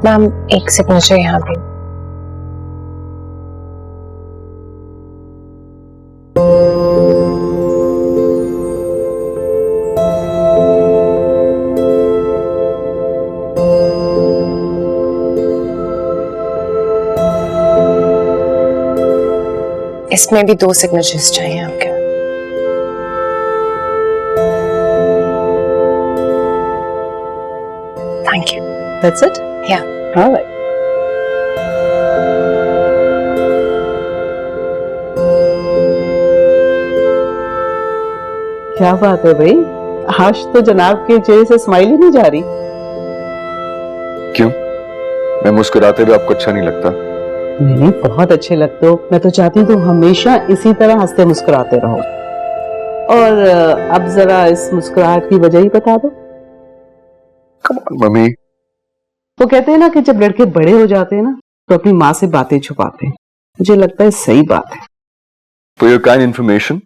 Ma'am एक second, मुझे यहाँ पे इसमें भी 2 सिग्नेचर्स चाहिए आपके। Thank you. That's it? Yeah. All right. क्या बात है भाई, आज तो जनाब के चेहरे से स्माइल ही नहीं जा रही। क्यों? मैं मुस्कुराते हुए आपको अच्छा नहीं लगता? नहीं, बहुत अच्छे लगते हो। मैं तो चाहती हूँ तुम हमेशा इसी तरह हंसते मुस्कुराते रहो। और अब जरा इस मुस्कुराहट की वजह ही बता दो। Come on, mummy. तो कहते हैं ना कि जब लड़के बड़े हो जाते हैं ना तो अपनी माँ से बातें छुपाते हैं। मुझे लगता है सही बात है। For your kind information,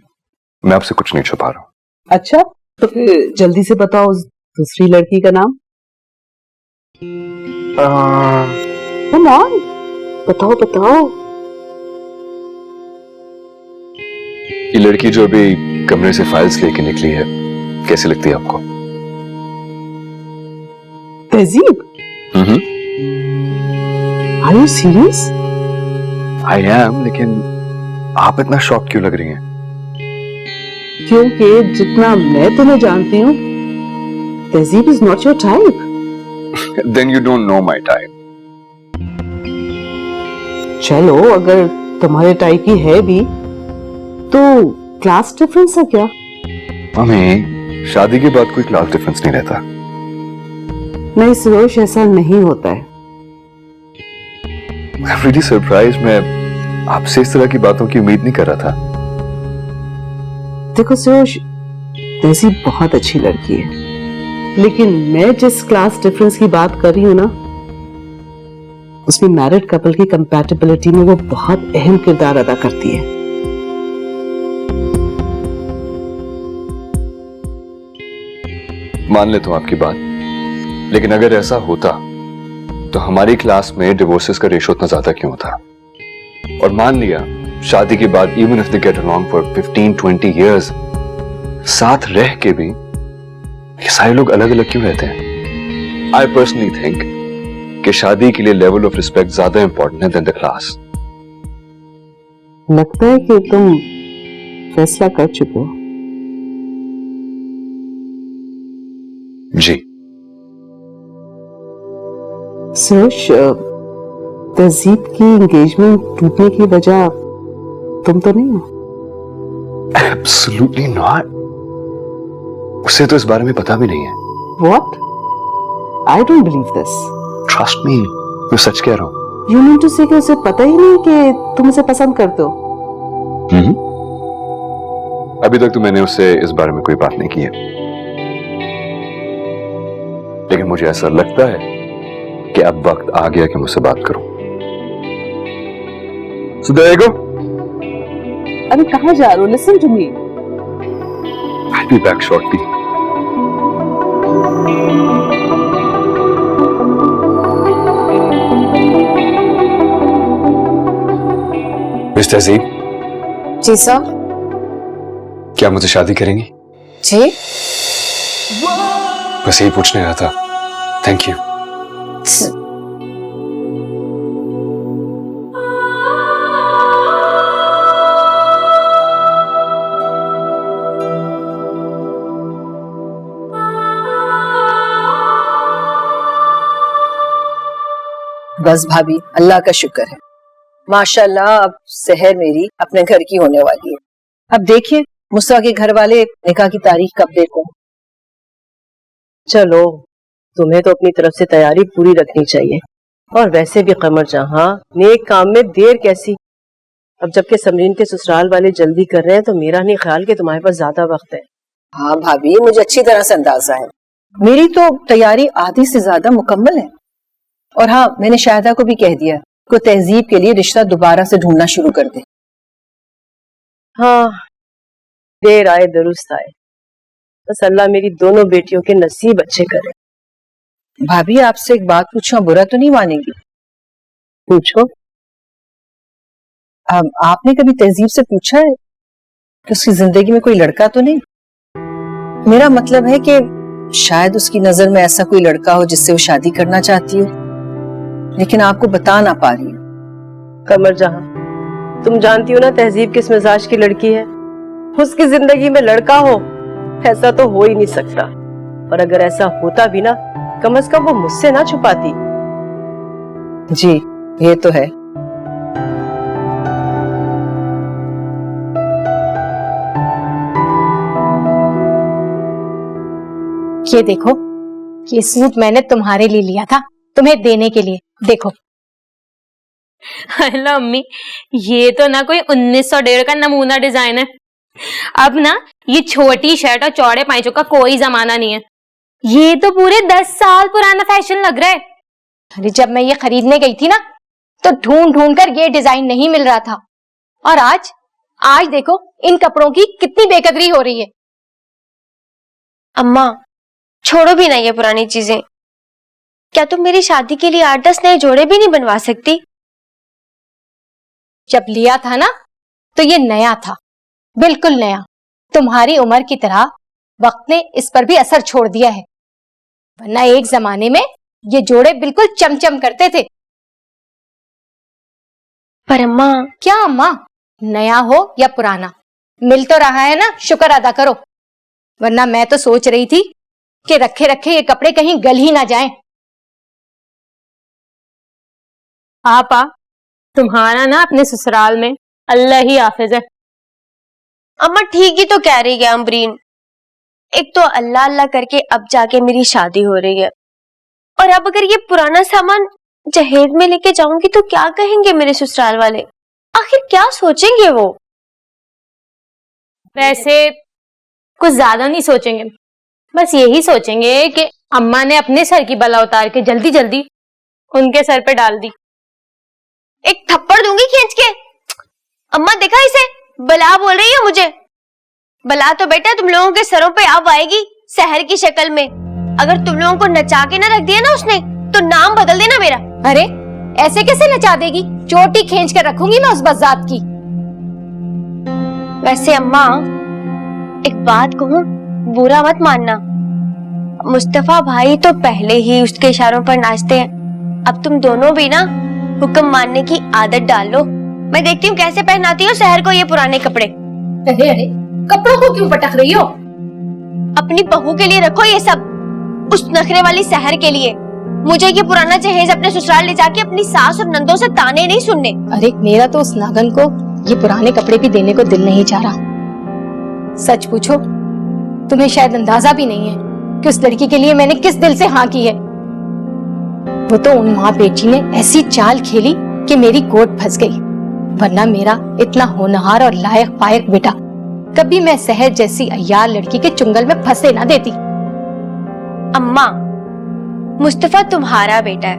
मैं आपसे कुछ नहीं छुपा रहा हूँ। अच्छा, तो फिर जल्दी से बताओ उस दूसरी लड़की का नाम। Come on, बताओ बताओ। ये लड़की जो अभी कमरे से फाइल्स लेके निकली है, कैसी लगती है आपको? तहजीब? Are you serious? I am, लेकिन आप इतना शॉक क्यों लग रही हैं? क्योंकि जितना मैं तुम्हें जानती हूँ, तहजीब is not your type. Then you don't know my type. चलो, अगर तुम्हारे टाइप की है भी तो क्लास डिफरेंस है क्या? मम्मी, शादी के बाद कोई क्लास डिफरेंस नहीं रहता। नहीं सुरोश, ऐसा नहीं होता है। I'm really surprised, मैं आपसे इस तरह की बातों की उम्मीद नहीं कर रहा था। देखो सुरोश, तहजीब बहुत अच्छी लड़की है, लेकिन मैं जिस क्लास डिफरेंस की बात कर रही हूँ ना, उसमें मैरिड कपल की कंपैटिबिलिटी में वो बहुत अहम किरदार अदा करती है। मान लेता हूं आपकी बात, लेकिन अगर ऐसा होता तो हमारी क्लास में डिवोर्सेस का रेशो इतना ज्यादा क्यों होता? और मान लिया शादी के बाद even if they get along for 15-20 years, साथ रह के भी ये सारे लोग अलग अलग क्यों रहते हैं? आई पर्सनली थिंक कि शादी के लिए लेवल ऑफ रिस्पेक्ट ज्यादा इंपॉर्टेंट है देन द क्लास। लगता है कि तुम फैसला कर चुके हो। जी। सुरेश, तहजीब की एंगेजमेंट टूटने की वजह तुम तो नहीं हो? Absolutely not. उसे तो इस बारे में पता भी नहीं है। What? I don't believe this. Trust me, मैं सच कह रहा हूं। You mean to say कि उसे पता ही नहीं कि तुम उसे पसंद करते हो? अभी तक तो मैंने उससे इस बारे में कोई बात नहीं की है, लेकिन मुझे ऐसा लगता है कि अब वक्त आ गया कि मुझसे बात करूं। So there you go. अरे कहाँ जा रहे हो? Listen to me. I'll be back shortly. Miss तहजीब। जी सर। क्या मुझसे शादी करेंगी? जी। बस यही पूछने आया था। Thank you. बस भाभी, अल्लाह का शुक्र है, माशाल्लाह अब सहर मेरी अपने घर की होने वाली है। अब देखिए मुस्ता के घर वाले निकाह की तारीख कब देखो। चलो, तुम्हें तो अपनी तरफ से तैयारी पूरी रखनी चाहिए। और वैसे भी कमर जहां, नेक काम में देर कैसी। अब जबकि समरीन के ससुराल वाले जल्दी कर रहे हैं तो मेरा नहीं ख्याल कि तुम्हारे पास ज्यादा वक्त है। हाँ भाभी, मुझे अच्छी तरह से अंदाजा है। मेरी तो तैयारी आधी से ज्यादा मुकम्मल है। और हाँ, मैंने शाहिदा को भी कह दिया कि तहजीब के लिए रिश्ता दोबारा से ढूंढना शुरू कर दे। हाँ, देर आए दुरुस्त आए। बस अल्लाह मेरी दोनों बेटियों के नसीब अच्छे करे। भाभी आपसे एक बात पूछूं, बुरा तो नहीं मानेंगी? पूछो। आपने कभी तहजीब से पूछा है कि उसकी जिंदगी में कोई लड़का तो नहीं? मेरा मतलब है कि शायद उसकी नजर में ऐसा कोई लड़का हो जिससे वो शादी करना चाहती हो, लेकिन आपको बता ना पा रही हो। कमर जहां, तुम जानती हो ना तहजीब किस मिजाज की लड़की है। उसकी जिंदगी में लड़का हो ऐसा तो हो ही नहीं सकता, और अगर ऐसा होता भी ना, कम से कम वो मुझसे ना छुपाती। जी ये तो है। ये देखो, ये सूट मैंने तुम्हारे लिए लिया था, तुम्हें देने के लिए। देखो। हेलो अम्मी, ये तो ना कोई 1901 का नमूना डिजाइन है। अब ना ये छोटी शर्ट और चौड़े पाइचों का कोई जमाना नहीं है। ये तो पूरे 10 साल पुराना फैशन लग रहा है। अरे जब मैं ये खरीदने गई थी ना, तो ढूंढ ढूंढ कर ये डिजाइन नहीं मिल रहा था, और आज देखो इन कपड़ों की कितनी बेकदरी हो रही है। अम्मा छोड़ो भी ना ये पुरानी चीजें। क्या तुम मेरी शादी के लिए 8-10 नए जोड़े भी नहीं बनवा सकती? जब लिया था ना तो ये नया था, बिल्कुल नया। तुम्हारी उम्र की तरह वक्त ने इस पर भी असर छोड़ दिया है, वरना एक जमाने में ये जोड़े बिल्कुल चमचम करते थे। पर अम्मा। क्या अम्मा? नया हो या पुराना, मिल तो रहा है ना, शुक्र अदा करो। वरना मैं तो सोच रही थी कि रखे रखे ये कपड़े कहीं गल ही ना जाएं। आपा, तुम्हारा ना अपने ससुराल में अल्लाह ही हाफिज है। अम्मा ठीक ही तो कह रही है अम्बरीन। एक तो अल्लाह अल्लाह करके अब जाके मेरी शादी हो रही है, और अब अगर ये पुराना सामान जहेज में लेके जाऊंगी तो क्या कहेंगे मेरे ससुराल वाले? आखिर क्या सोचेंगे वो? वैसे कुछ ज्यादा नहीं सोचेंगे, बस यही सोचेंगे कि अम्मा ने अपने सर की बला उतार के जल्दी जल्दी उनके सर पे डाल दी। एक थप्पड़ दूंगी खींच के। अम्मा देखा इसे, बला बोल रही है मुझे। बला तो बेटा तुम लोगों के सरों पे अब आएगी शहर की शक्ल में। अगर तुम लोगों को नचा के ना रख दिया ना उसने, तो नाम बदल देना मेरा। अरे ऐसे कैसे नचा देगी? चोटी खींच कर रखूंगी मैं उस बज़ात की। वैसे अम्मा एक बात कहूं, बुरा मत मानना। मुस्तफा भाई तो पहले ही उसके इशारों पर नाचते हैं। अब तुम दोनों भी ना हुक्म मानने की आदत डाल लो। मैं देखती हूँ कैसे पहनाती हो शहर को ये पुराने कपड़े। अरे अरे, कपड़ों को क्यों पटक रही हो? अपनी बहू के लिए रखो ये सब, उस नखरे वाली शहर के लिए। मुझे ये पुराना जहेज अपने ससुराल ले जाके अपनी सास और नंदों से ताने नहीं सुनने। अरे मेरा तो उस नागन को ये पुराने कपड़े भी देने को दिल नहीं चाह रहा। सच पूछो, तुम्हें शायद अंदाजा भी नहीं है कि उस लड़की के लिए मैंने किस दिल से हाँ की है। वो तो उन माँ बेटी ने ऐसी चाल खेली कि मेरी गोद फंस गई, वरना मेरा इतना होनहार और लायक पायक बेटा कभी मैं शहर जैसी अय्यार लड़की के चुंगल में फंसे ना देती। अम्मा मुस्तफा तुम्हारा बेटा है,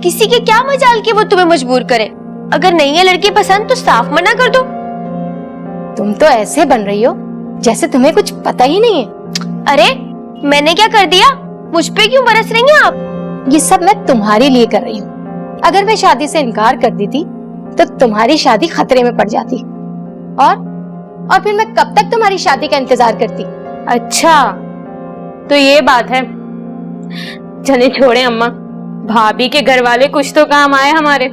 किसी के क्या मजाल कि वो तुम्हें मजबूर करे। अगर नहीं है लड़की पसंद तो साफ मना कर दो। तुम तो ऐसे बन रही हो जैसे तुम्हें कुछ पता ही नहीं है। अरे मैंने क्या कर दिया? मुझ पे क्यों बरस रही हैं आप? ये सब मैं तुम्हारे लिए कर रही हूँ। अगर मैं शादी से इनकार कर देती तो तुम्हारी शादी खतरे में पड़ जाती, और फिर मैं कब तक तुम्हारी शादी का इंतजार करती? अच्छा तो ये बात है। चले छोड़े अम्मा, भाभी के घर वाले कुछ तो काम आए हमारे।